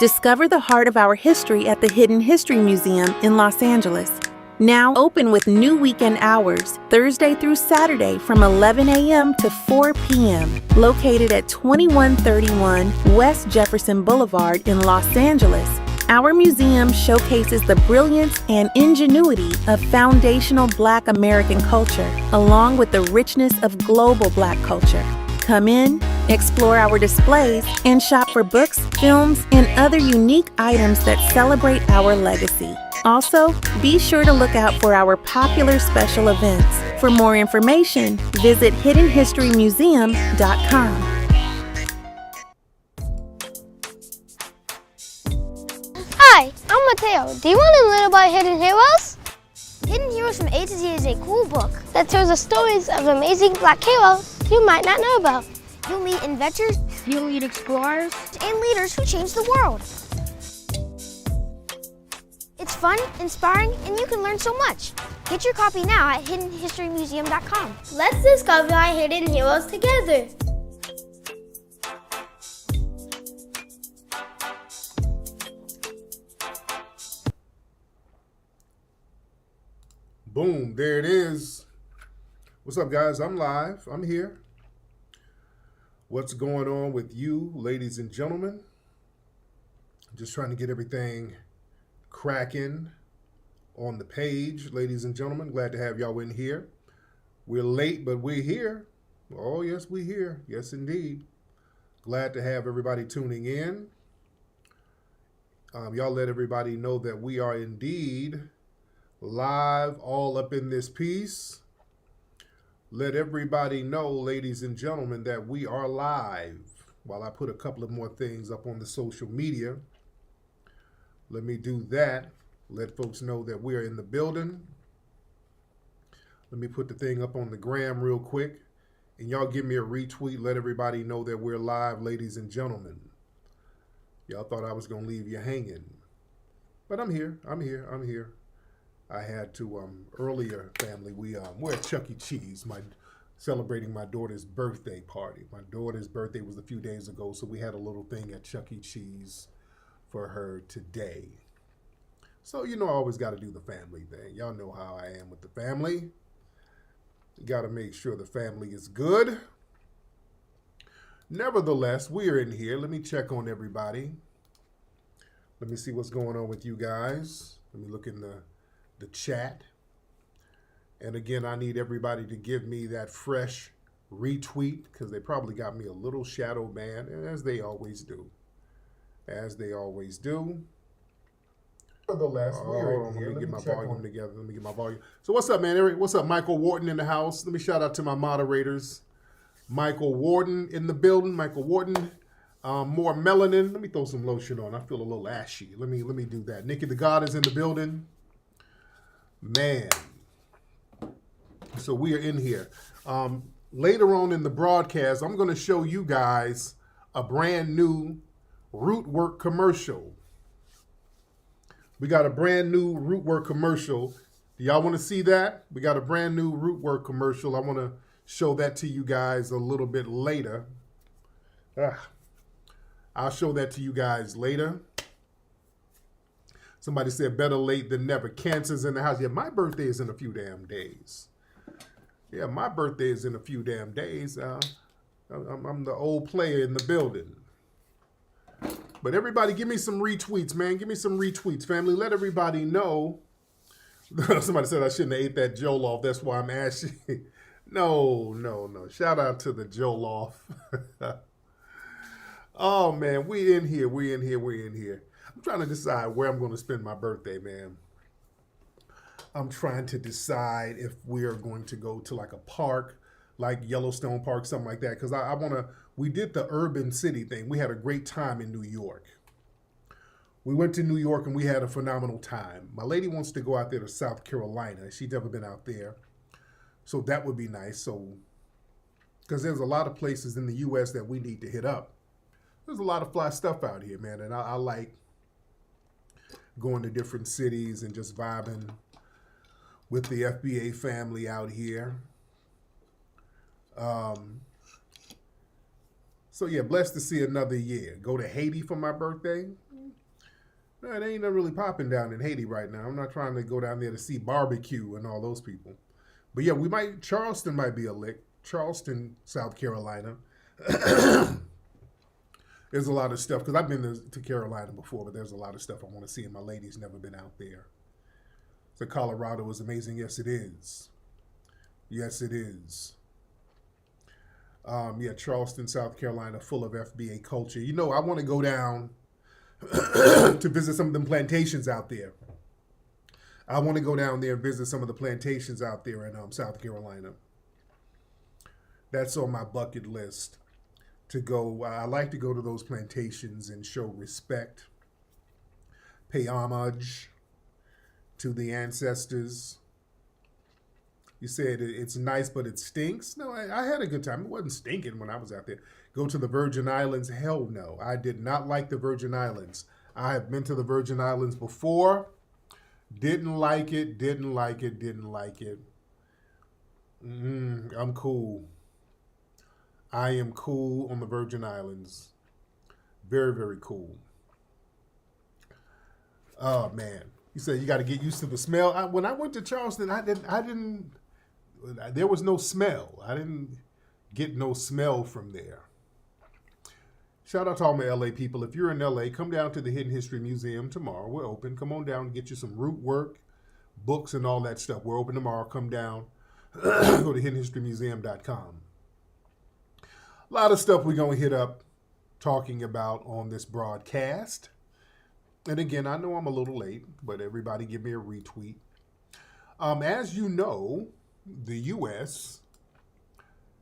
Discover the heart of our history at the Hidden History Museum in Los Angeles. Now open with new weekend hours, Thursday through Saturday from 11 a.m. to 4 p.m. Located at 2131 West Jefferson Boulevard in Los Angeles, our museum showcases the brilliance and ingenuity of foundational Black American culture, along with the richness of global Black culture. Come in, explore our displays, and shop for books, films, and other unique items that celebrate our legacy. Also, be sure to look out for our popular special events. For more information, visit hiddenhistorymuseum.com. Hi, I'm Mateo. Do you want to learn about Hidden Heroes? Hidden Heroes from A to Z is a cool book that tells the stories of amazing Black heroes you might not know about. You'll meet inventors, you'll meet explorers, and leaders who change the world. It's fun, inspiring, and you can learn so much. Get your copy now at hiddenhistorymuseum.com. Let's discover our hidden heroes together. Boom, there it is. What's up, guys? I'm live. I'm here. What's going on with you, ladies and gentlemen? Just trying to get everything cracking on the page, ladies and gentlemen. Glad to have y'all in here. We're late, but we're here. Oh, yes, we're here. Yes, indeed. Glad to have everybody tuning in. Y'all let everybody know that we are indeed live, all up in this piece. Let everybody know, ladies and gentlemen, that we are live. While I put a couple of more things up on the social media, let me do that. Let folks know that we are in the building. Let me put the thing up on the gram real quick. And y'all give me a retweet. Let everybody know that we're live, ladies and gentlemen. Y'all thought I was going to leave you hanging. But I'm here. I'm here. I'm here. I had to, earlier, family, we're at Chuck E. Cheese, celebrating my daughter's birthday party. My daughter's birthday was a few days ago, so we had a little thing at Chuck E. Cheese for her today. So, you know, I always got to do the family thing. Y'all know how I am with the family. You got to make sure the family is good. Nevertheless, we're in here. Let me check on everybody. Let me see what's going on with you guys. Let me look in the chat. And again, I need everybody to give me that fresh retweet because they probably got me a little shadow banned, as they always do. As they always do. Nevertheless, let me get my volume together. Let me get my volume. So what's up, man? Eric? What's up, Michael Wharton in the house? Let me shout out to my moderators. Michael Wharton in the building. Michael Wharton. More melanin. Let me throw some lotion on. I feel a little ashy. Let me do that. Nikki the God is in the building. Man, so we are in here. Later on in the broadcast, I'm going to show you guys a brand new Rootwork commercial. We got a brand new Rootwork commercial. Do y'all want to see that? We got a brand new Rootwork commercial. I want to show that to you guys a little bit later. I'll show that to you guys later. Somebody said better late than never. Cancer's in the house. Yeah, my birthday is in a few damn days. Yeah, my birthday is in a few damn days. I'm the old player in the building. But everybody give me some retweets, man. Give me some retweets, family. Let everybody know. Somebody said I shouldn't have ate that Jollof. That's why I'm ashy. No. Shout out to the Jollof. Oh, man. We in here. I'm trying to decide where I'm going to spend my birthday, man. I'm trying to decide if we're going to go to like a park, like Yellowstone Park, something like that. Because we did the urban city thing. We had a great time in New York. We went to New York and we had a phenomenal time. My lady wants to go out there to South Carolina. She's never been out there. So that would be nice. So, because there's a lot of places in the U.S. that we need to hit up. There's a lot of fly stuff out here, man. And I like going to different cities and just vibing with the FBA family out here. So yeah, blessed to see another year. Go to Haiti for my birthday. No, it ain't really popping down in Haiti right now. I'm not trying to go down there to see barbecue and all those people. But yeah, Charleston might be a lick. Charleston, South Carolina. There's a lot of stuff, because I've been to Carolina before, but there's a lot of stuff I want to see, and my lady's never been out there. So Colorado is amazing. Yes, it is. Yes, it is. Yeah, Charleston, South Carolina, full of FBA culture. You know, I want to go down to visit some of them plantations out there. I want to go down there and visit some of the plantations out there in South Carolina. That's on my bucket list to go. I like to go to those plantations and show respect, pay homage to the ancestors. You said it's nice, but it stinks. No, I had a good time. It wasn't stinking when I was out there. Go to the Virgin Islands? Hell no. I did not like the Virgin Islands. I have been to the Virgin Islands before. Didn't like it, didn't like it, didn't like it. I'm cool. I am cool on the Virgin Islands. Very, very cool. Oh, man. You said you got to get used to the smell. When I went to Charleston, I didn't, there was no smell. I didn't get no smell from there. Shout out to all my LA people. If you're in LA, come down to the Hidden History Museum tomorrow. We're open. Come on down and get you some root work, books, and all that stuff. We're open tomorrow. Come down. Go to hiddenhistorymuseum.com. A lot of stuff we're going to hit up talking about on this broadcast. And again, I know I'm a little late, but everybody give me a retweet. As you know, the U.S.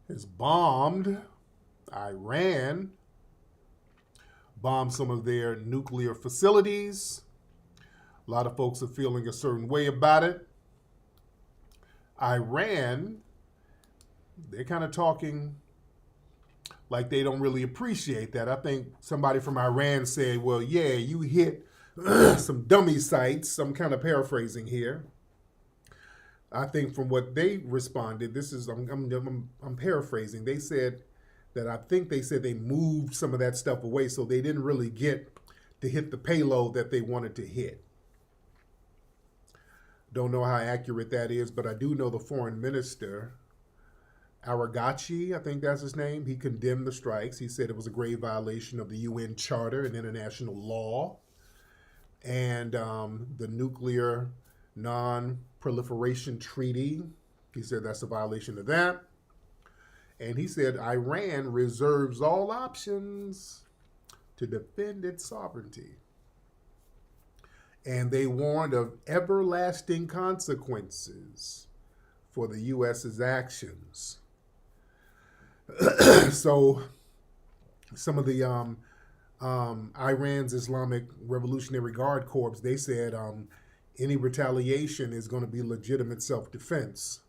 has bombed Iran, bombed some of their nuclear facilities. A lot of folks are feeling a certain way about it. Iran, they're kind of talking like they don't really appreciate that. I think somebody from Iran said, well, yeah, you hit some dummy sites. I'm kind of paraphrasing here. I think from what they responded, I'm paraphrasing. They said that I think they said they moved some of that stuff away, so they didn't really get to hit the payload that they wanted to hit. Don't know how accurate that is, but I do know the foreign minister, Aragachi, I think that's his name, he condemned the strikes. He said it was a grave violation of the UN Charter and international law and the Nuclear Non-Proliferation Treaty. He said that's a violation of that. And he said Iran reserves all options to defend its sovereignty. And they warned of everlasting consequences for the U.S.'s actions. So some of the Iran's Islamic Revolutionary Guard Corps, they said any retaliation is going to be legitimate self-defense.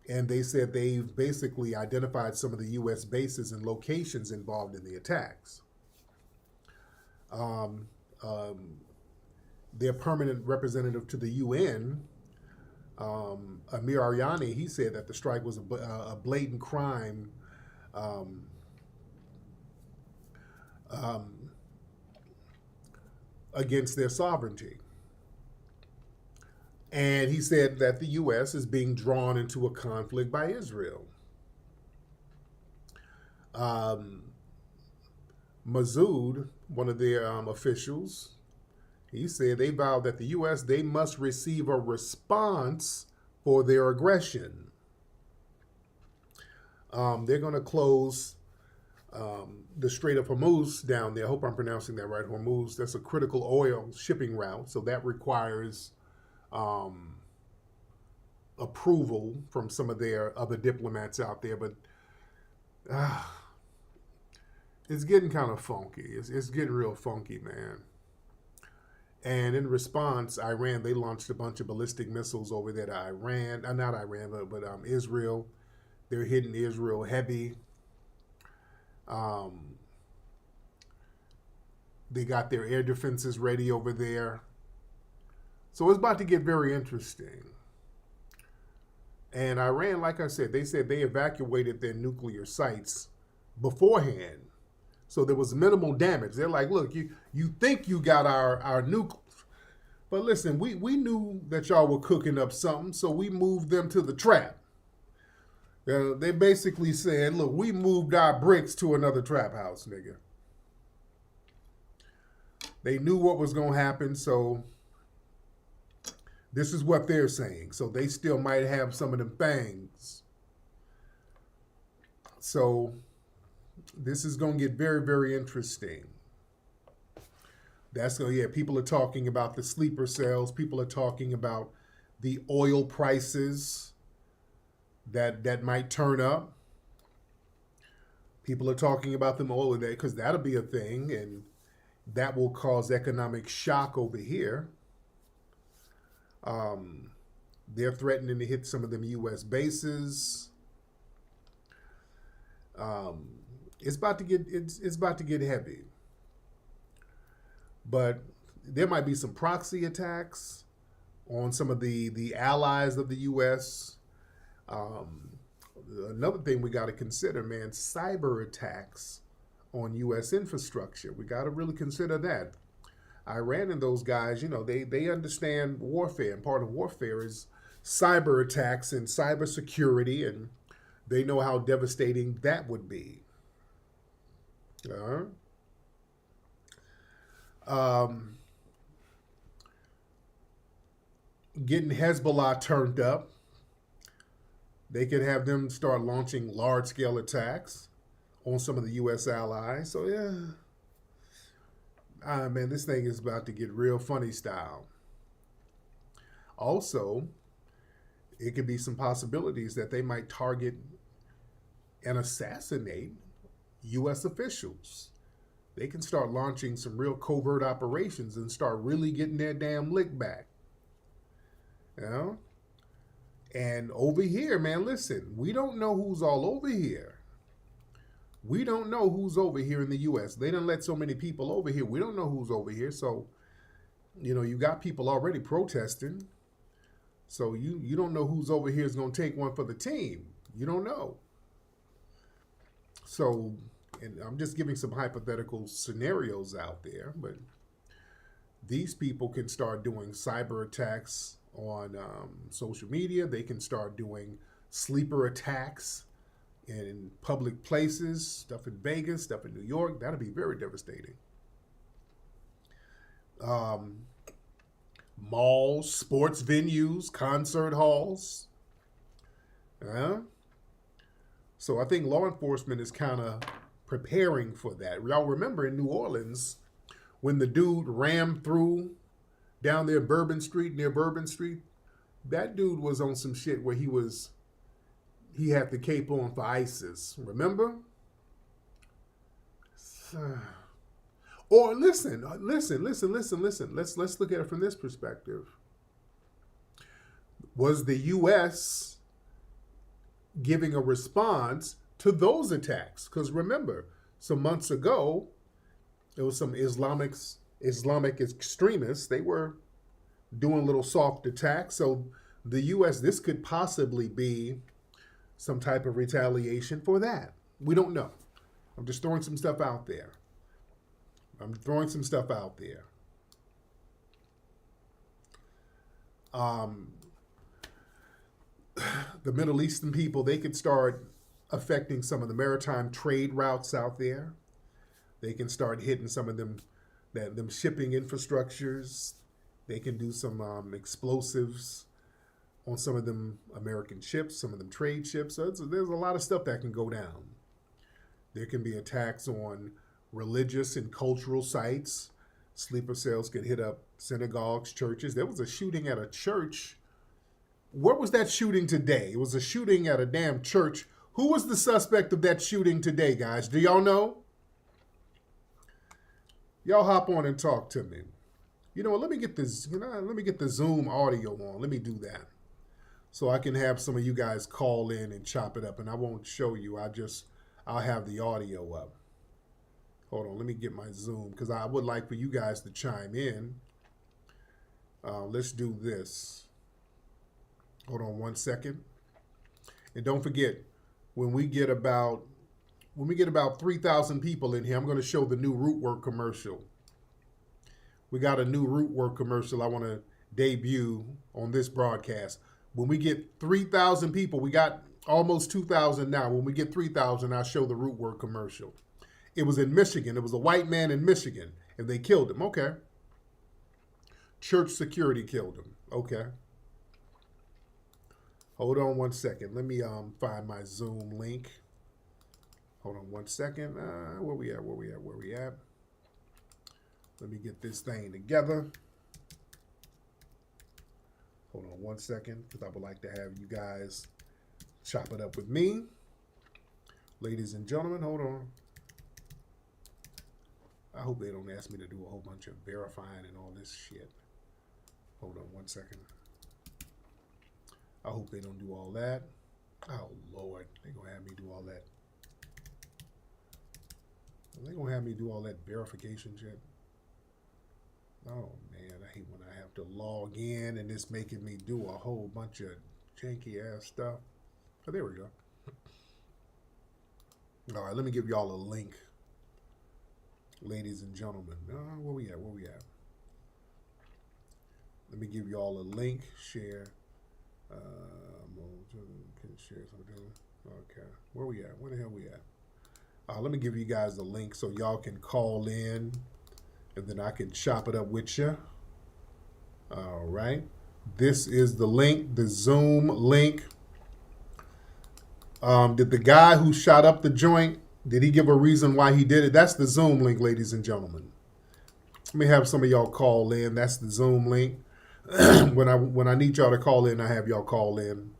And they said they've basically identified some of the U.S. bases and locations involved in the attacks. Their permanent representative to the UN, Amir Aryani, he said that the strike was a blatant crime against their sovereignty. And he said that the U.S. is being drawn into a conflict by Israel. Masood, one of their officials, he said they vowed that the U.S., they must receive a response for their aggression. They're going to close the Strait of Hormuz down there. I hope I'm pronouncing that right, Hormuz. That's a critical oil shipping route, so that requires approval from some of their other diplomats out there, but it's getting kind of funky. It's getting real funky, man. And in response, Iran, they launched a bunch of ballistic missiles over there to Iran. Not Iran, but Israel. They're hitting Israel heavy. They got their air defenses ready over there. So it's about to get very interesting. And Iran, like I said, they evacuated their nuclear sites beforehand So there was minimal damage. They're like, look, you think you got our nuclear, but listen, we knew that y'all were cooking up something, so we moved them to the trap. They basically said, look, we moved our bricks to another trap house, nigga. They knew what was going to happen, so this is what they're saying. So they still might have some of them things. So this is going to get very, very interesting. That's going to, yeah, people are talking about the sleeper cells. People are talking about the oil prices that might turn up. People are talking about them all of that because that'll be a thing, and that will cause economic shock over here. They're threatening to hit some of them U.S. bases. It's about to get heavy. But there might be some proxy attacks on some of the allies of the U.S. Another thing we got to consider, man, cyber attacks on U.S. infrastructure. We got to really consider that. Iran and those guys, you know, they understand warfare, and part of warfare is cyber attacks and cyber security, and they know how devastating that would be. Getting Hezbollah turned up. They could have them start launching large-scale attacks on some of the U.S. allies. So, yeah. Man, this thing is about to get real funny style. Also, it could be some possibilities that they might target and assassinate U.S. officials. They can start launching some real covert operations and start really getting their damn lick back. You know? And over here, man, listen, we don't know who's all over here. We don't know who's over here in the U.S. They done let so many people over here. We don't know who's over here. So, you know, you got people already protesting. So you don't know who's over here is going to take one for the team. You don't know. So, and I'm just giving some hypothetical scenarios out there, but these people can start doing cyber attacks on social media. They can start doing sleeper attacks in public places, stuff in Vegas, stuff in New York. That'll be very devastating. Malls, sports venues, concert halls. So I think law enforcement is kind of preparing for that. Y'all remember in New Orleans when the dude rammed through down there near Bourbon Street? That dude was on some shit where he had the cape on for ISIS. Remember? Or listen. Let's look at it from this perspective. Was the U.S. giving a response to those attacks? Because remember, some months ago, there was some Islamic extremists. They were doing little soft attacks. So the U.S., this could possibly be some type of retaliation for that. We don't know. I'm just throwing some stuff out there. The Middle Eastern people, they could start affecting some of the maritime trade routes out there. They can start hitting some of them shipping infrastructures. They can do some explosives on some of them American ships, some of them trade ships. So there's a lot of stuff that can go down. There can be attacks on religious and cultural sites. Sleeper cells can hit up synagogues, churches. There was a shooting at a church. Where was that shooting today? It was a shooting at a damn church. Who was the suspect of that shooting today, guys? Do y'all know? Y'all hop on and talk to me. You know what? Let me get the Zoom audio on. Let me do that, so I can have some of you guys call in and chop it up. And I won't show you. I'll have the audio up. Hold on. Let me get my Zoom because I would like for you guys to chime in. Let's do this. Hold on one second. And don't forget, when we get about when we get about 3,000 people in here, I'm going to show the new root work commercial. We got a new root work commercial I want to debut on this broadcast. When we get 3,000 people, we got almost 2,000 now. When we get 3,000, I'll show the root work commercial. It was in Michigan. It was a white man in Michigan, and they killed him. Okay. Church security killed him. Okay. Hold on one second. Let me find my Zoom link. Hold on one second. Where we at? Let me get this thing together. Hold on one second, because I would like to have you guys chop it up with me. Ladies and gentlemen, hold on. I hope they don't ask me to do a whole bunch of verifying and all this shit. Hold on one second. I hope they don't do all that. Oh, Lord. They're going to have me do all that. They're going to have me do all that verification shit. Oh, man. I hate when I have to log in and it's making me do a whole bunch of janky-ass stuff. Oh, there we go. All right, let me give y'all a link. Ladies and gentlemen. Where we at? Let me give y'all a link. Share. Share something. Okay. Where we at? Where the hell we at? Let me give you guys the link so y'all can call in, and then I can chop it up with you. All right. This is the link, the Zoom link. Did the guy who shot up the joint, did he give a reason why he did it? That's the Zoom link, ladies and gentlemen. Let me have some of y'all call in. That's the Zoom link. When I need y'all to call in, I have y'all call in.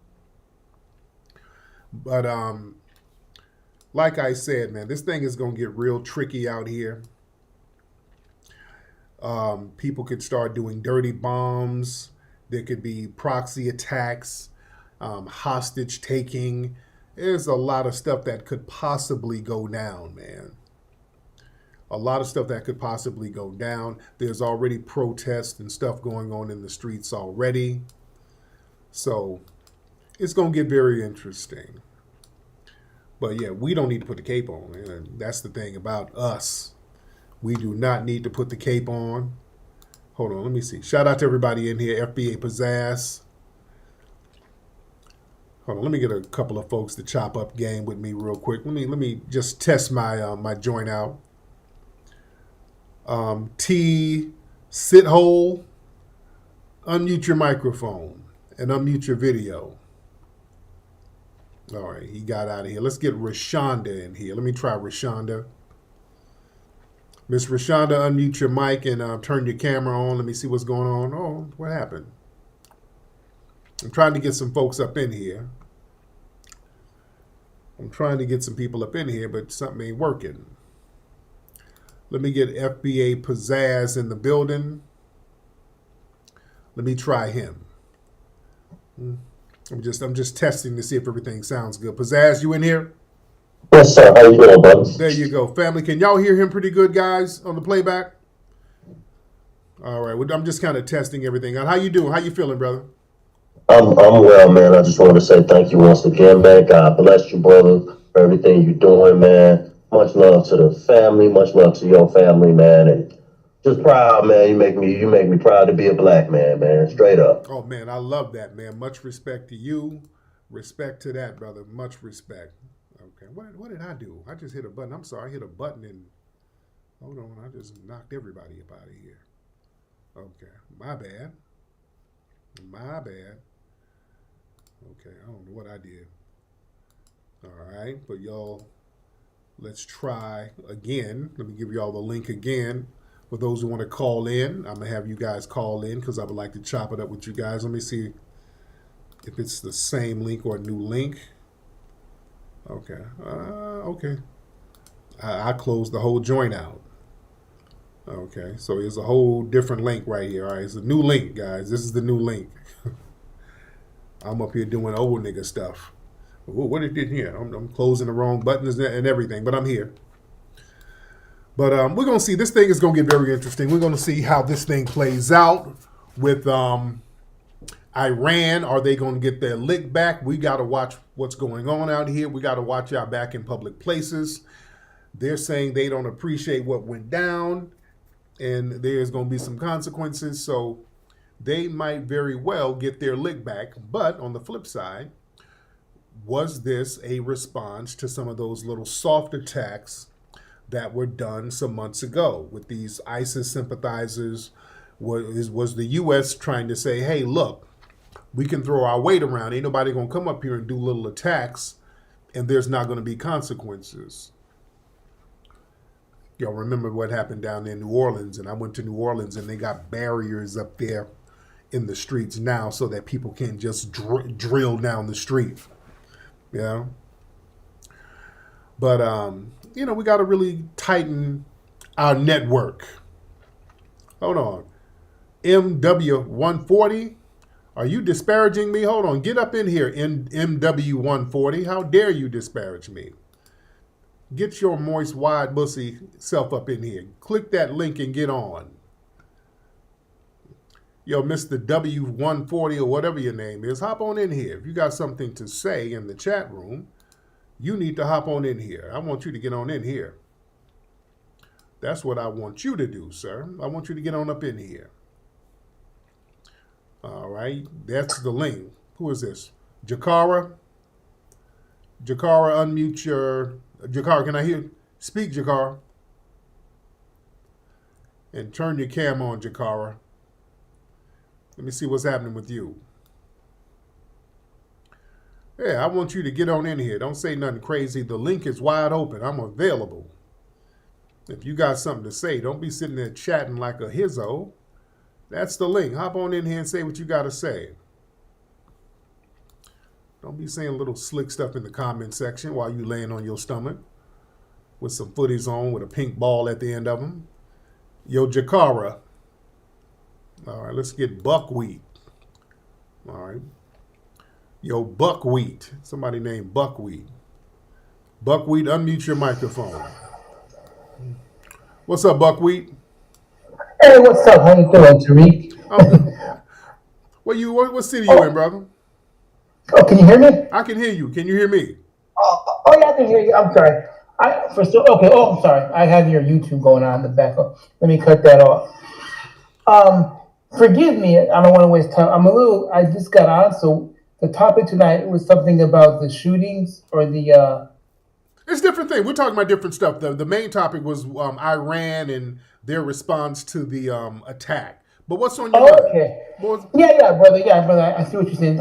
But like I said, man, this thing is going to get real tricky out here. People could start doing dirty bombs. There could be proxy attacks, hostage taking. There's a lot of stuff that could possibly go down, man. A lot of stuff that could possibly go down. There's already protests and stuff going on in the streets already. So it's going to get very interesting. But yeah, we don't need to put the cape on. And that's the thing about us. We do not need to put the cape on. Hold on, let me see. Shout out to everybody in here. FBA Pizzazz. Hold on, let me get a couple of folks to chop up game with me real quick. Let me just test my my joint out. T Sithole, unmute your microphone and unmute your video. All right, he got out of here. Let's get Rashonda in here. Let me try Rashonda. Miss Rashonda, unmute your mic and turn your camera on. Let me see what's going on. Oh, what happened? I'm trying to get some folks up in here. I'm trying to get some people up in here, but something ain't working. Let me get FBA Pizzazz in the building. Let me try him. I'm just testing to see if everything sounds good. Pizzazz, you in here? Yes, sir. How you doing, brother? There you go. Family, can y'all hear him pretty good, guys, on the playback? All right. Well, I'm just kind of testing everything out. How you doing? How you feeling, brother? I'm well, man. I just want to say thank you once again, man. God bless you, brother, for everything you're doing, man. Much love to the family. Much love to your family, man. And just proud, man. You make me proud to be a black man, man. Straight up. Oh, man, I love that, man. Much respect to you. Respect to that, brother. Much respect. Okay. What did I do? I just hit a button. I'm sorry. I hit a button and hold on. I just knocked everybody up out of here. Okay. My bad. My bad. Okay. I don't know what I did. All right. But y'all, let's try again. Let me give y'all the link again. For those who want to call in, I'm going to have you guys call in because I would like to chop it up with you guys. Let me see if it's the same link or a new link. Okay. Okay. I closed the whole joint out. Okay. So there's a whole different link right here. All right. It's a new link, guys. This is the new link. I'm up here doing old nigga stuff. What it did here? I'm closing the wrong buttons and everything, but I'm here. But we're going to see. This thing is going to get very interesting. We're going to see how this thing plays out with Iran, are they going to get their lick back? We got to watch what's going on out here. We got to watch out back in public places. They're saying they don't appreciate what went down, and there's going to be some consequences. So they might very well get their lick back. But on the flip side, was this a response to some of those little soft attacks that were done some months ago with these ISIS sympathizers? Was the U.S. trying to say, hey, look, we can throw our weight around. Ain't nobody going to come up here and do little attacks, and there's not going to be consequences. Y'all remember what happened down there in New Orleans, and I went to New Orleans, and they got barriers up there in the streets now so that people can't just drill down the street. Yeah. But, we got to really tighten our network. Hold on. MW140, are you disparaging me? Hold on. Get up in here, MW140. How dare you disparage me? Get your moist, wide, bussy self up in here. Click that link and get on. Yo, Mr. W140 or whatever your name is, hop on in here. If you got something to say in the chat room, you need to hop on in here. I want you to get on in here. That's what I want you to do, sir. I want you to get on up in here. All right, that's the link. Who is this? Jakara? Jakara, unmute your... Jakara, can I hear you? Speak, Jakara. And turn your cam on, Jakara. Let me see what's happening with you. Yeah, I want you to get on in here. Don't say nothing crazy. The link is wide open. I'm available. If you got something to say, don't be sitting there chatting like a hizzo. That's the link. Hop on in here and say what you got to say. Don't be saying little slick stuff in the comment section while you laying on your stomach with some footies on with a pink ball at the end of them. Yo, Jakara. All right, let's get buckwheat. All right. Yo, buckwheat. Somebody named Buckwheat. Buckwheat, unmute your microphone. What's up, Buckwheat? Hey, what's up? How you doing, Tariq? What city you in, brother? Oh, can you hear me? I can hear you. Can you hear me? Oh, yeah, I can hear you. I'm sorry. I'm sorry. I have your YouTube going on in the back. Let me cut that off. Forgive me. I don't want to waste time. I just got on, so the topic tonight was something about the shootings or the... It's different thing. We're talking about different stuff. The main topic was Iran and their response to the attack. But what's on your mind? Okay. Yeah, brother. Yeah, brother. I see what you're saying.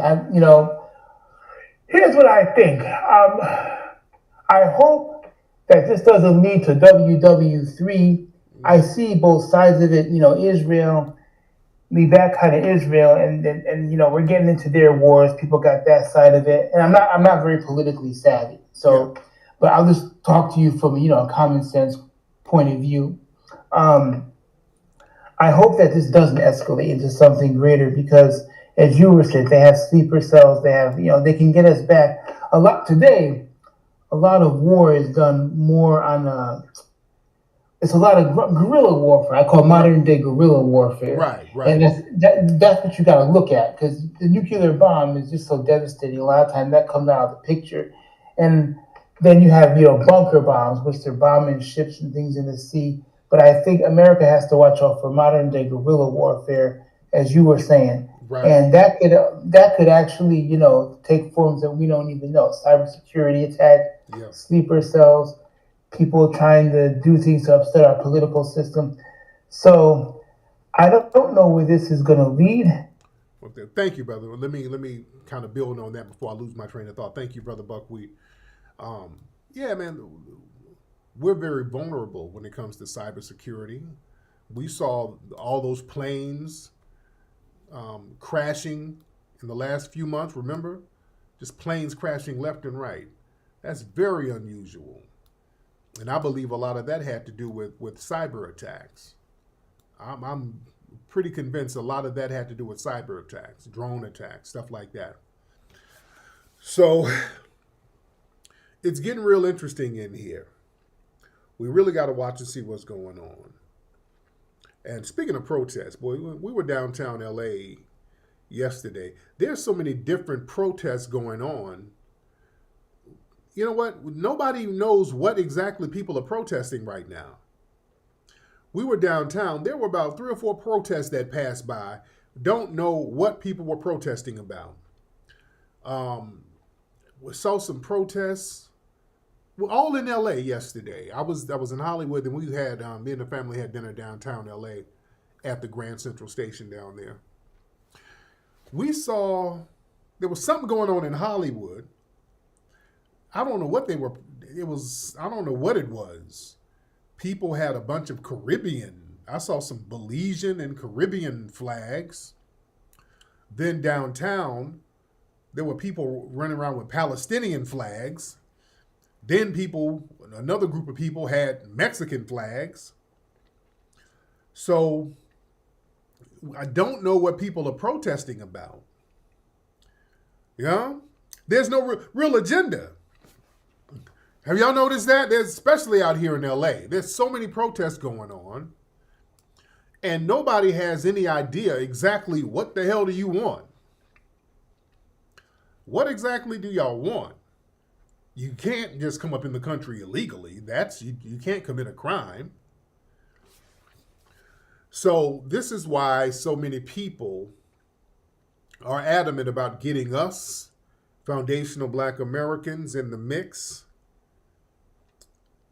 Here's what I think. I hope that this doesn't lead to WW3. I see both sides of it. Israel, leave that kind of Israel, and we're getting into their wars. People got that side of it, and I'm not very politically savvy. So, yeah. But I'll just talk to you from a common sense point of view. I hope that this doesn't escalate into something greater because, as you were saying, they have sleeper cells. They have, they can get us back. A lot of war is done more on, it's a lot of guerrilla warfare. I call modern day guerrilla warfare. Right. And that's what you got to look at because the nuclear bomb is just so devastating. A lot of times that comes out of the picture. And then you have, bunker bombs, which they're bombing ships and things in the sea. But I think America has to watch out for modern day guerrilla warfare, as you were saying. Right. And that could actually, take forms that we don't even know. Cybersecurity attack, sleeper cells, people trying to do things to upset our political system. So I don't know where this is going to lead. Okay. Thank you, brother. Let me kind of build on that before I lose my train of thought. Thank you, brother Buckwheat. Yeah, man, we're very vulnerable when it comes to cybersecurity. We saw all those planes crashing in the last few months, remember? Just planes crashing left and right. That's very unusual. And I believe a lot of that had to do with cyber attacks. I'm pretty convinced a lot of that had to do with cyber attacks, drone attacks, stuff like that. So it's getting real interesting in here. We really got to watch and see what's going on. And speaking of protests, boy, we were downtown LA yesterday. There's so many different protests going on. You know what? Nobody knows what exactly people are protesting right now. We were downtown. There were about 3 or 4 protests that passed by. Don't know what people were protesting about. We saw some protests. Well, all in LA yesterday. I was in Hollywood, and we had me and the family had dinner downtown LA at the Grand Central Station down there. We saw there was something going on in Hollywood. I don't know what they were. I don't know what it was. People had a bunch of Caribbean. I saw some Belizean and Caribbean flags. Then downtown, there were people running around with Palestinian flags. Then another group of people had Mexican flags. So I don't know what people are protesting about. Yeah? There's no real agenda. Have y'all noticed that? There's, especially out here in LA, there's so many protests going on, and nobody has any idea exactly what the hell do you want. What exactly do y'all want? You can't just come up in the country illegally. You can't commit a crime. So this is why so many people are adamant about getting us, foundational Black Americans, in the mix.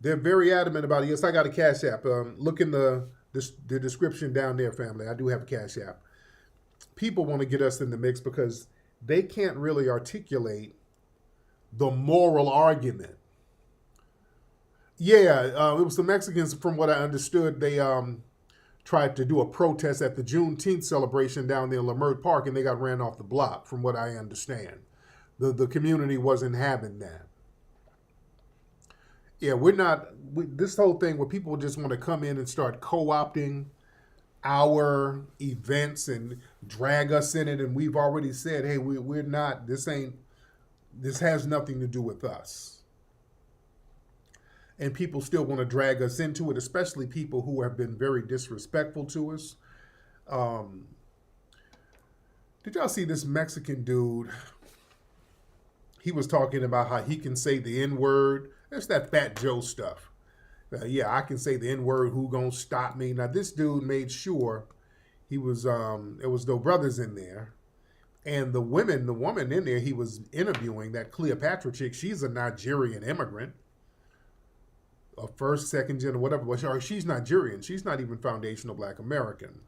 They're very adamant about it. Yes, I got a Cash App. Look in the description down there, family. I do have a Cash App. People want to get us in the mix because they can't really articulate the moral argument. Yeah, it was the Mexicans, from what I understood. They tried to do a protest at the Juneteenth celebration down there in Leimert Park, and they got ran off the block, from what I understand. The community wasn't having that. Yeah, this whole thing where people just want to come in and start co-opting our events and drag us in it, and we've already said, hey, we're not, this has nothing to do with us. And people still want to drag us into it, especially people who have been very disrespectful to us. Did y'all see this Mexican dude? He was talking about how he can say the N-word. That's that Fat Joe stuff. Yeah, I can say the N-word. Who gonna stop me? Now, this dude made sure there was no brothers in there. And the woman in there he was interviewing, that Cleopatra chick, she's a Nigerian immigrant. A first, second gen, or whatever. But she's Nigerian. She's not even foundational Black American.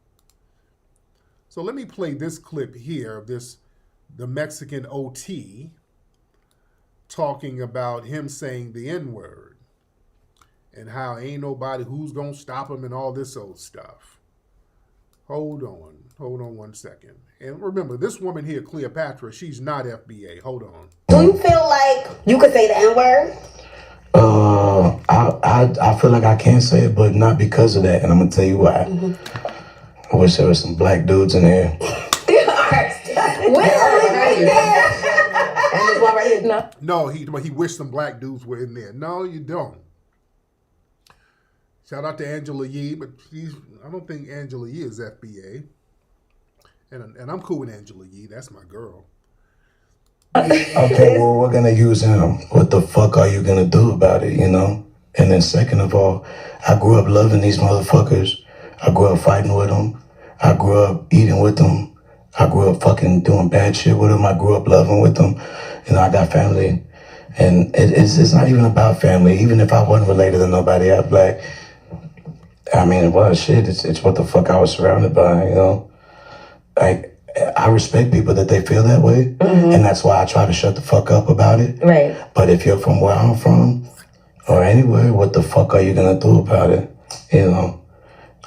So let me play this clip here of the Mexican OT talking about him saying the N-word and how ain't nobody who's gonna stop him and all this old stuff. Hold on 1 second. And remember, this woman here, Cleopatra, she's not FBA. Hold on. Do you feel like you could say the N-word? I feel like I can say it, but not because of that, and I'm gonna tell you why. Mm-hmm. I wish there was some Black dudes in here. Right there. And there's one right here. No, he wished some Black dudes were in there. No, you don't. Shout out to Angela Yee, but I don't think Angela Yee is FBA. And I'm cool with Angela Yee. That's my girl. Okay, well, we're gonna use him. What the fuck are you gonna do about it, you know? And then second of all, I grew up loving these motherfuckers. I grew up fighting with them. I grew up eating with them. I grew up fucking doing bad shit with them. I grew up loving with them. You know, I got family. And it's not even about family. Even if I wasn't related to nobody out Black, I mean, it was shit. It's what the fuck I was surrounded by, you know? I respect people that they feel that way. Mm-hmm. And that's why I try to shut the fuck up about it. Right. But if you're from where I'm from, or anywhere, what the fuck are you gonna do about it? You know?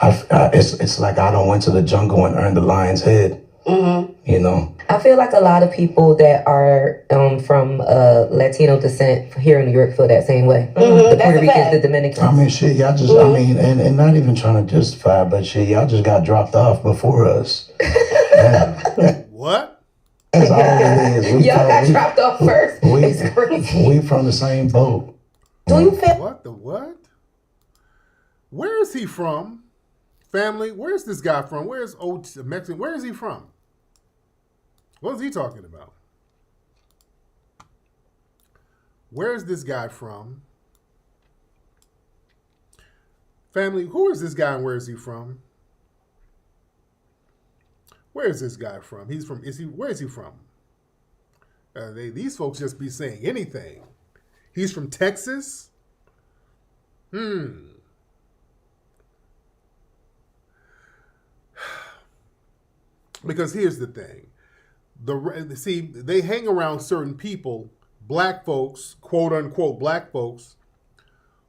It's like I don't went to the jungle and earned the lion's head. Mm-hmm. You know? I feel like a lot of people that are from Latino descent here in New York feel that same way. Mm-hmm. The Puerto Ricans, the Dominicans. I mean, shit, y'all just, mm-hmm. I mean, and not even trying to justify, but shit, y'all just got dropped off before us. What? That's all it is. Y'all got dropped off first. It's crazy. We from the same boat. Do you feel... What the what? Where is he from? Family, where's this guy from? Where's old Mexican? Where is he from? What is he talking about? Where is this guy from? Family, who is this guy and where is he from? Where is this guy from? He's from, where is he from? These folks just be saying anything. He's from Texas? Because here's the thing. See, they hang around certain people, black folks, quote unquote black folks,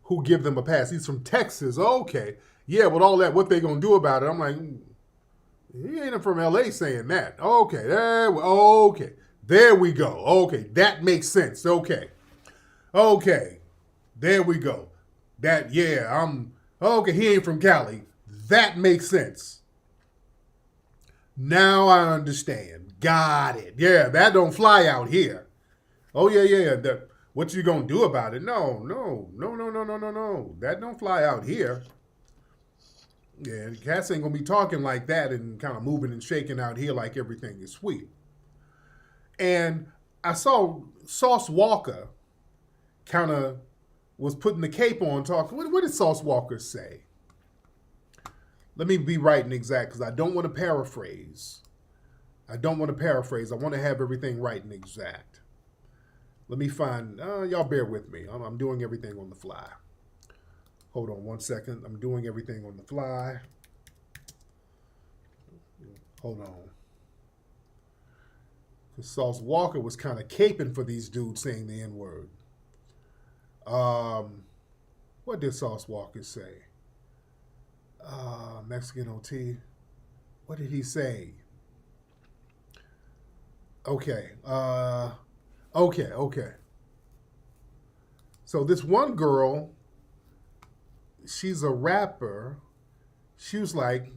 who give them a pass. He's from Texas. Okay. Yeah, with all that, what they gonna do about it? I'm like, he ain't from LA saying that. Okay, there we go. Okay, that makes sense. Okay, there we go. Okay, he ain't from Cali. That makes sense. Now I understand. Got it. Yeah, that don't fly out here. Oh, yeah. What you gonna do about it? No. That don't fly out here. Yeah, cats ain't gonna be talking like that and kind of moving and shaking out here like everything is sweet. And I saw Sauce Walker kind of was putting the cape on talking. What did Sauce Walker say? Let me be right and exact because I don't want to paraphrase. I want to have everything right and exact. Let me find, y'all bear with me. I'm doing everything on the fly. Hold on one second. I'm doing everything on the fly. Hold on. Because Sauce Walker was kind of caping for these dudes saying the N-word. What did Sauce Walker say? Mexican OT. What did he say? Okay. Okay. So this one girl, she's a rapper. She was like,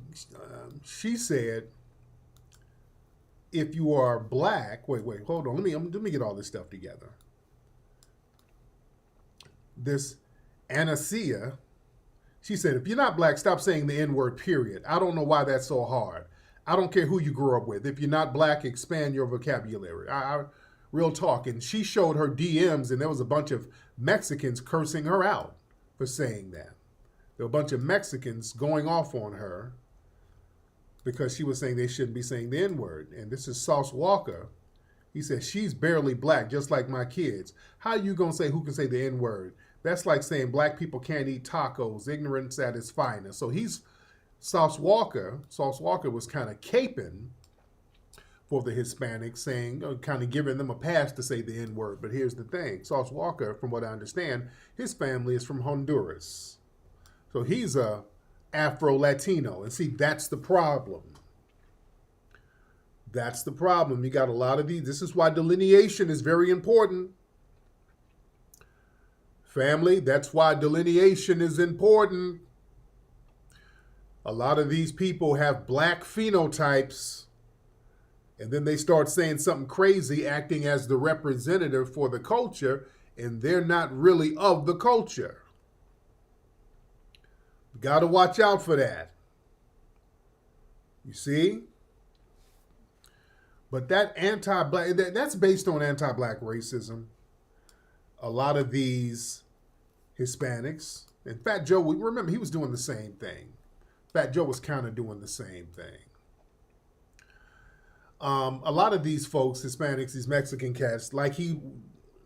she said, if you are black, wait, hold on. Let me get all this stuff together. This Anacia, she said, if you're not black, stop saying the N-word, period. I don't know why that's so hard. I don't care who you grew up with. If you're not black, expand your vocabulary. Real talk. And she showed her DMs, and there was a bunch of Mexicans cursing her out for saying that. There were a bunch of Mexicans going off on her because she was saying they shouldn't be saying the N-word. And this is Sauce Walker. He said, she's barely black, just like my kids. How you going to say who can say the N-word? That's like saying black people can't eat tacos. Ignorance at its finest. So Sauce Walker was kind of caping for the Hispanics, saying, kind of giving them a pass to say the N-word. But here's the thing. Sauce Walker, from what I understand, his family is from Honduras. So he's a Afro-Latino. And see, that's the problem. That's the problem. You got a lot of these. This is why delineation is very important. Family, that's why delineation is important. A lot of these people have black phenotypes, and then they start saying something crazy, acting as the representative for the culture, and they're not really of the culture. Got to watch out for that. You see? But that anti-black, that's based on anti-black racism. A lot of these Hispanics, and Fat Joe, remember, he was doing the same thing. Fat Joe was kind of doing the same thing. A lot of these folks, Hispanics, these Mexican cats, like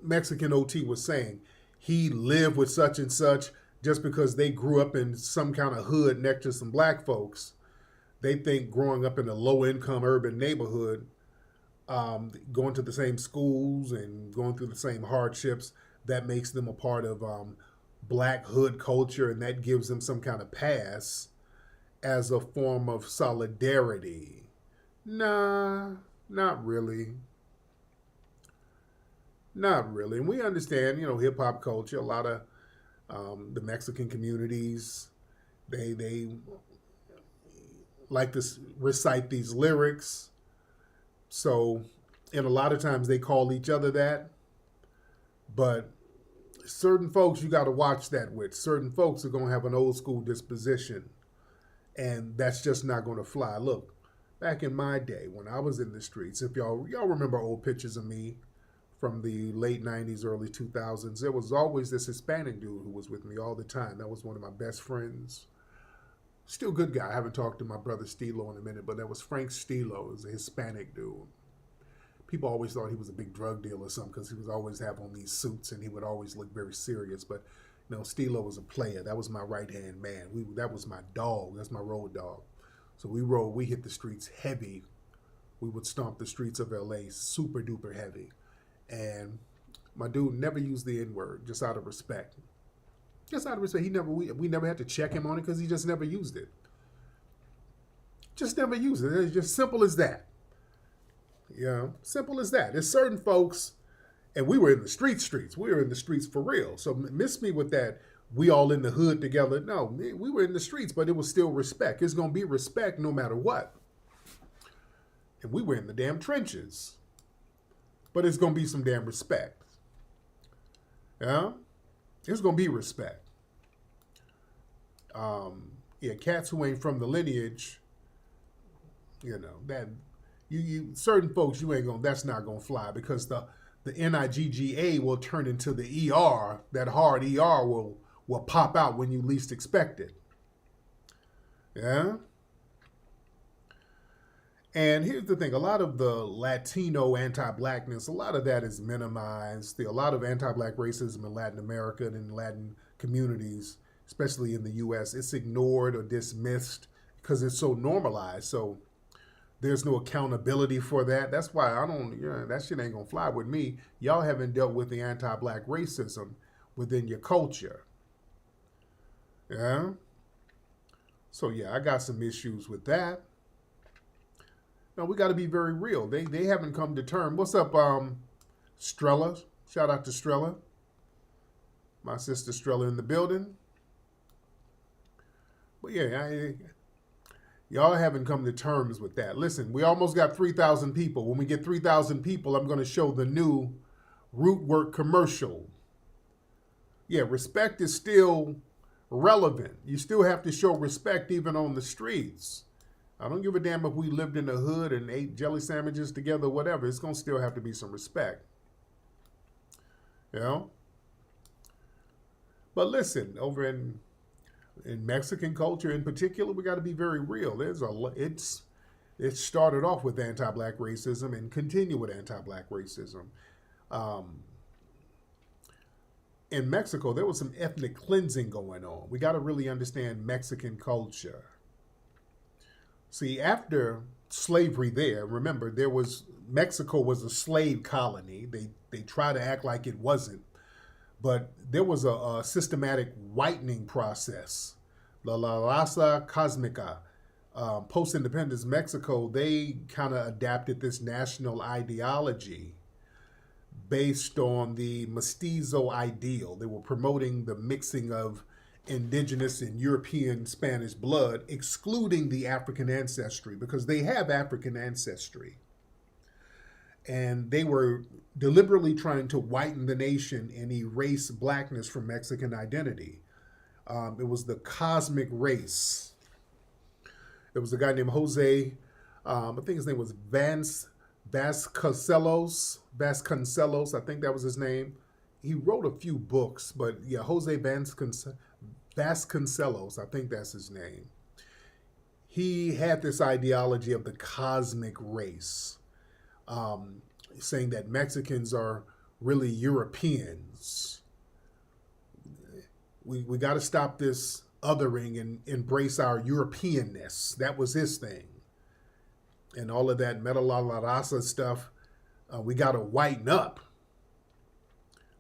Mexican OT was saying, he lived with such and such just because they grew up in some kind of hood next to some black folks. They think growing up in a low-income urban neighborhood, going to the same schools and going through the same hardships, that makes them a part of black hood culture, and that gives them some kind of pass as a form of solidarity. Nah, not really. Not really. And we understand, hip-hop culture, a lot of the Mexican communities, they like to recite these lyrics. So, and a lot of times they call each other that. But certain folks you got to watch that with. Certain folks are going to have an old school disposition. And that's just not going to fly. Look, back in my day when I was in the streets, if y'all remember old pictures of me from the late 90s, early 2000s, there was always this Hispanic dude who was with me all the time. That was one of my best friends. Still good guy. I haven't talked to my brother Stilo in a minute, but that was Frank Stilo. He was a Hispanic dude. People always thought he was a big drug dealer or something because he would always have on these suits and he would always look very serious. But Stilo was a player. That was my right-hand man. That was my dog. That's my road dog. So we hit the streets heavy. We would stomp the streets of LA super duper heavy. And my dude never used the N-word, just out of respect. Just out of respect. We never had to check him on it because he just never used it. Just never used it. It's just simple as that. Simple as that. There's certain folks, and we were in the streets. We were in the streets for real. So miss me with that, we all in the hood together. No, we were in the streets, but it was still respect. It's going to be respect no matter what. And we were in the damn trenches. But it's going to be some damn respect. Yeah? It's going to be respect. Cats who ain't from the lineage, that you certain folks that's not gonna fly because the NIGGA will turn into the ER. That hard ER will pop out when you least expect it. Yeah. And here's the thing, a lot of the Latino anti-blackness, a lot of that is minimized. A lot of anti-black racism in Latin America and in Latin communities, especially in the U.S., it's ignored or dismissed because it's so normalized. So there's no accountability for that. That's why that shit ain't gonna fly with me. Y'all haven't dealt with the anti-black racism within your culture. Yeah? So yeah, I got some issues with that. No, we got to be very real. They haven't come to terms. What's up, Strella? Shout out to Strella. My sister Strella in the building. But yeah, y'all haven't come to terms with that. Listen, we almost got 3,000 people. When we get 3,000 people, I'm going to show the new Rootwork commercial. Yeah, respect is still relevant. You still have to show respect even on the streets. I don't give a damn if we lived in the hood and ate jelly sandwiches together, whatever. It's going to still have to be some respect. But listen, over in Mexican culture in particular, we got to be very real. It started off with anti-black racism and continue with anti-black racism. In Mexico, there was some ethnic cleansing going on. We got to really understand Mexican culture. See, after slavery there, remember, Mexico was a slave colony. They try to act like it wasn't. But there was a systematic whitening process. La raza cosmica. Post-independence Mexico, they kind of adapted this national ideology based on the mestizo ideal. They were promoting the mixing of indigenous and European Spanish blood, excluding the African ancestry, because they have African ancestry. And they were deliberately trying to whiten the nation and erase blackness from Mexican identity. It was the cosmic race. There was a guy named Jose, I think his name was Vasconcelos, I think that was his name. He wrote a few books, but yeah, Jose Vasconcelos, I think that's his name. He had this ideology of the cosmic race, saying that Mexicans are really Europeans. We got to stop this othering and embrace our Europeanness. That was his thing. And all of that Meta La Raza stuff, we got to whiten up.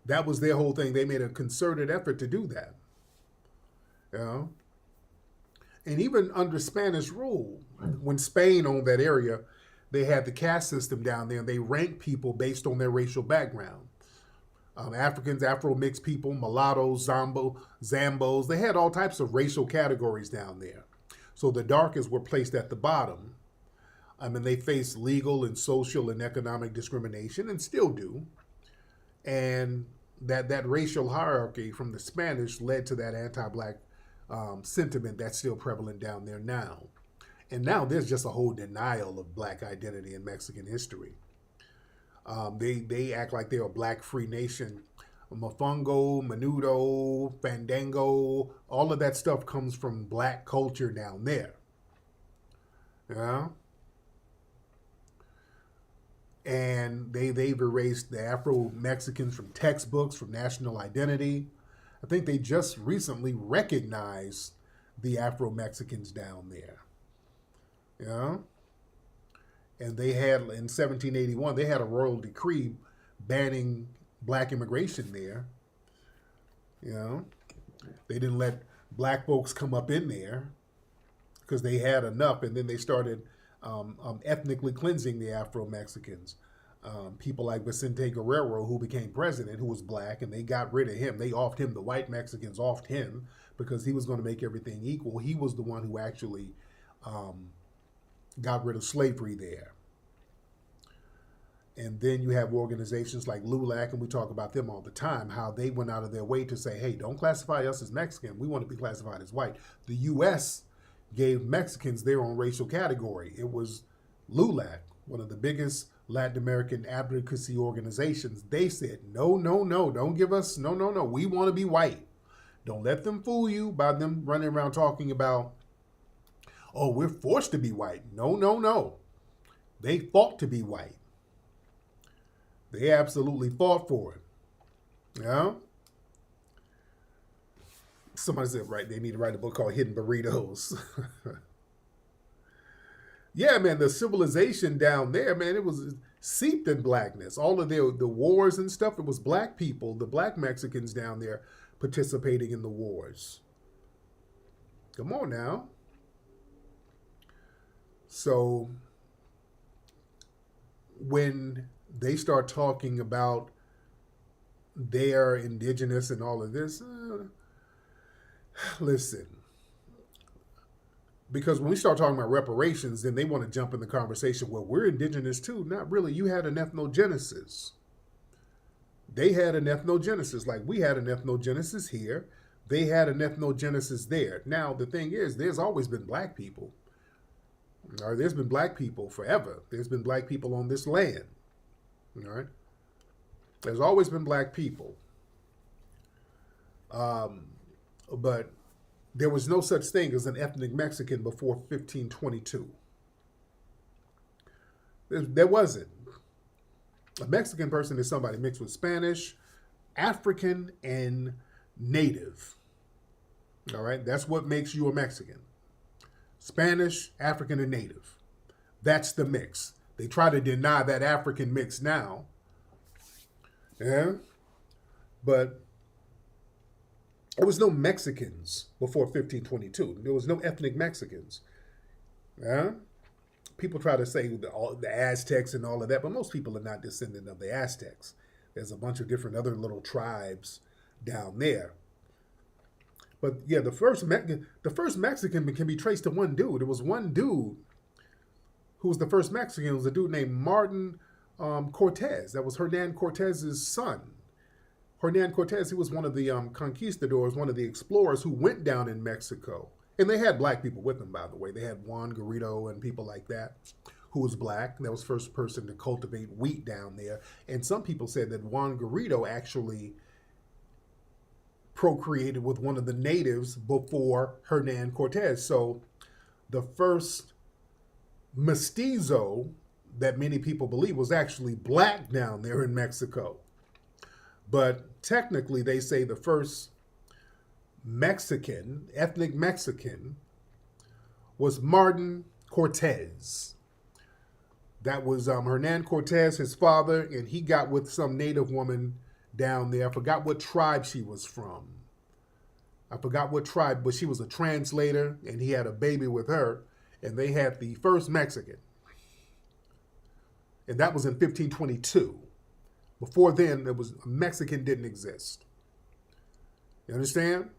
That was their whole thing. They made a concerted effort to do that. And even under Spanish rule, when Spain owned that area, they had the caste system down there, and they ranked people based on their racial background. Africans, Afro-mixed people, mulattoes, Zambos, they had all types of racial categories down there. So the darkest were placed at the bottom. They faced legal and social and economic discrimination, and still do. And that racial hierarchy from the Spanish led to that anti-black sentiment that's still prevalent down there now. And now there's just a whole denial of black identity in Mexican history. They act like they're a black free nation. Mofongo, Menudo, Fandango, all of that stuff comes from black culture down there. Yeah. And they've erased the Afro-Mexicans from textbooks, from national identity. I think they just recently recognized the Afro-Mexicans down there. Yeah. And they had, in 1781, they had a royal decree banning black immigration there. You know, they didn't let black folks come up in there because they had enough, and then they started ethnically cleansing the Afro-Mexicans. People like Vicente Guerrero, who became president, who was black, and they got rid of him. They offed him, the white Mexicans offed him because he was going to make everything equal. He was the one who actually got rid of slavery there. And then you have organizations like LULAC, and we talk about them all the time, how they went out of their way to say, hey, don't classify us as Mexican. We want to be classified as white. The U.S. gave Mexicans their own racial category. It was LULAC, one of the biggest Latin American advocacy organizations. They said, no, don't give us, no. We want to be white. Don't let them fool you by them running around talking about, oh, we're forced to be white. No. They fought to be white. They absolutely fought for it. Yeah. Somebody said, right, they need to write a book called Hidden Burritos. Yeah, man, the civilization down there, man, it was seeped in blackness. All of the wars and stuff, it was black people, the black Mexicans down there participating in the wars. Come on now. So when they start talking about their indigenous and all of this, listen, because when we start talking about reparations, then they want to jump in the conversation, well, we're indigenous too. Not really. You had an ethnogenesis. They had an ethnogenesis, like we had an ethnogenesis here. They had an ethnogenesis there. Now, the thing is, there's always been black people. Or there's been black people forever. There's been black people on this land. All right? There's always been black people. But there was no such thing as an ethnic Mexican before 1522. There wasn't. A Mexican person is somebody mixed with Spanish, African, and Native. All right? That's what makes you a Mexican. Spanish, African, and Native. That's the mix. They try to deny that African mix now. Yeah? But there was no Mexicans before 1522. There was no ethnic Mexicans. Yeah? People try to say the Aztecs and all of that, but most people are not descendant of the Aztecs. There's a bunch of different other little tribes down there. But yeah, the first Mexican can be traced to one dude. It was one dude who was the first Mexican. It was a dude named Martin Cortez. That was Hernan Cortez's son. Hernan Cortez, he was one of the conquistadors, one of the explorers who went down in Mexico. And they had black people with them, by the way. They had Juan Garrido and people like that, who was black. That was the first person to cultivate wheat down there. And some people said that Juan Garrido actually procreated with one of the natives before Hernan Cortez. So the first mestizo that many people believe was actually black down there in Mexico. But technically, they say the first Mexican, ethnic Mexican, was Martin Cortez. That was Hernan Cortez, his father, and he got with some native woman down there. I forgot what tribe she was from. But she was a translator, and he had a baby with her, and they had the first Mexican. And that was in 1522. Before then, Mexican didn't exist. You understand?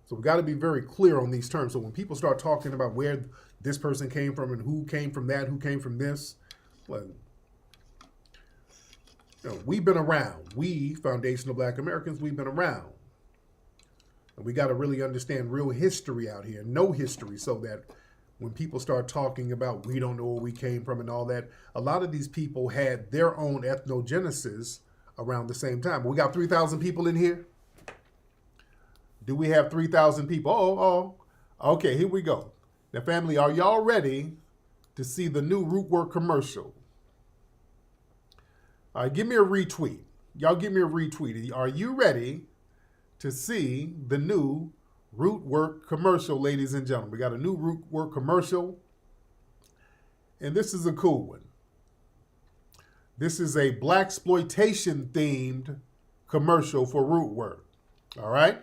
So we've got to be very clear on these terms. So when people start talking about where this person came from and who came from that, who came from this, well, we've been around. We, foundational Black Americans, we've been around. And we got to really understand real history out here, know history, so that when people start talking about we don't know where we came from and all that, a lot of these people had their own ethnogenesis around the same time. We got 3,000 people in here. Do we have 3,000 people? Okay, here we go. Now, family, are y'all ready to see the new Rootwork commercial? All right, give me a retweet. Y'all give me a retweet. Are you ready to see the new Rootwork commercial, ladies and gentlemen? We got a new Rootwork commercial, and this is a cool one. This is a blaxploitation themed commercial for Rootwork. All right?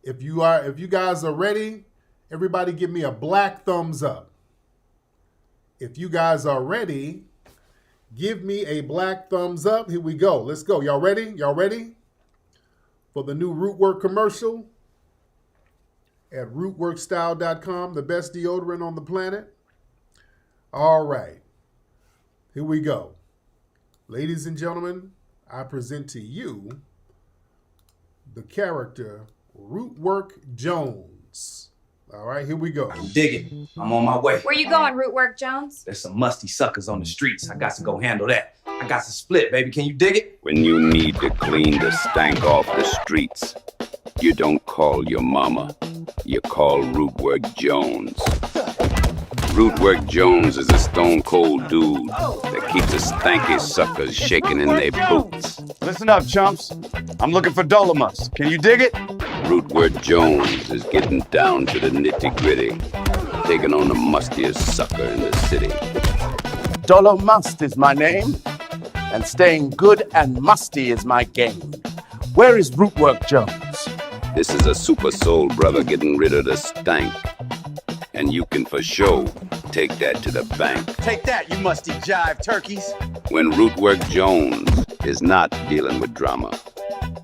If you guys are ready, everybody give me a black thumbs up. If you guys are ready, give me a black thumbs up. Here we go. Let's go. Y'all ready? Y'all ready for the new Rootwork commercial at rootworkstyle.com, the best deodorant on the planet? All right. Here we go. Ladies and gentlemen, I present to you the character Rootwork Jones. All right, here we go. Dig it. I'm on my way. Where you going, Rootwork Jones? There's some musty suckers on the streets. I got to go handle that. I got to split, baby. Can you dig it? When you need to clean the stank off the streets, you don't call your mama. You call Rootwork Jones. Rootwork Jones is a stone cold dude that keeps the stanky suckers shaking in their boots. Listen up, chumps. I'm looking for Dolomus. Can you dig it? Rootwork Jones is getting down to the nitty-gritty, taking on the mustiest sucker in the city. Dolomust is my name, and staying good and musty is my game. Where is Rootwork Jones? This is a super soul brother getting rid of the stank. And you can for sure take that to the bank. Take that, you musty jive turkeys. When Rootwork Jones is not dealing with drama,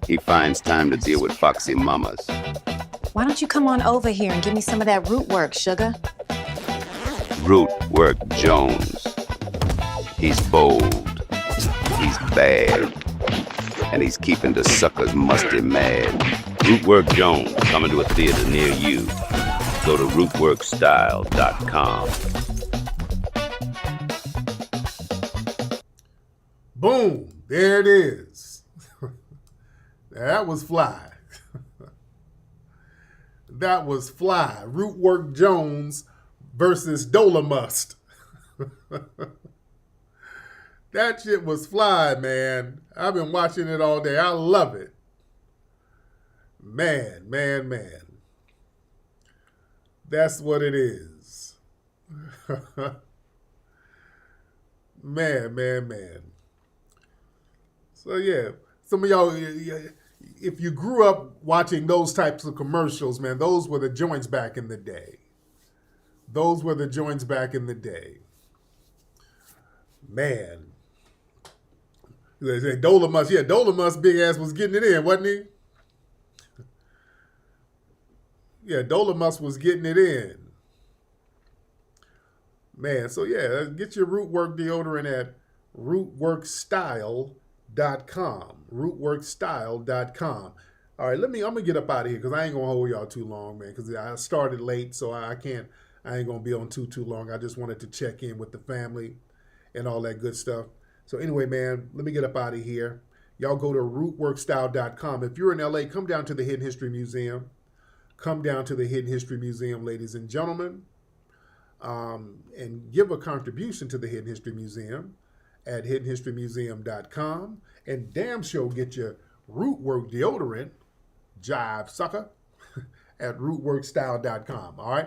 he finds time to deal with foxy mamas. Why don't you come on over here and give me some of that root work, sugar? Rootwork Jones. He's bold. He's bad. And he's keeping the suckers musty mad. Rootwork Jones coming to a theater near you. Go to rootworkstyle.com. Boom. There it is. That was fly. That was fly. Rootwork Jones versus Dolomust. That shit was fly, man. I've been watching it all day. I love it. Man. That's what it is. Man. So yeah, some of y'all, if you grew up watching those types of commercials, man, those were the joints back in the day. Man. They say Dolomust big ass was getting it in, wasn't he? Yeah, Dolomust was getting it in. Man, so yeah, get your Rootwork deodorant at rootworkstyle.com. Rootworkstyle.com. All right, I'm gonna get up out of here because I ain't gonna hold y'all too long, man, because I started late, so I ain't gonna be on too long. I just wanted to check in with the family and all that good stuff. So anyway, man, let me get up out of here. Y'all go to rootworkstyle.com. If you're in LA, come down to the Hidden History Museum. Come down to the Hidden History Museum, ladies and gentlemen, and give a contribution to the Hidden History Museum at hiddenhistorymuseum.com. And damn sure get your Rootwork deodorant, jive sucker, at rootworkstyle.com. All right?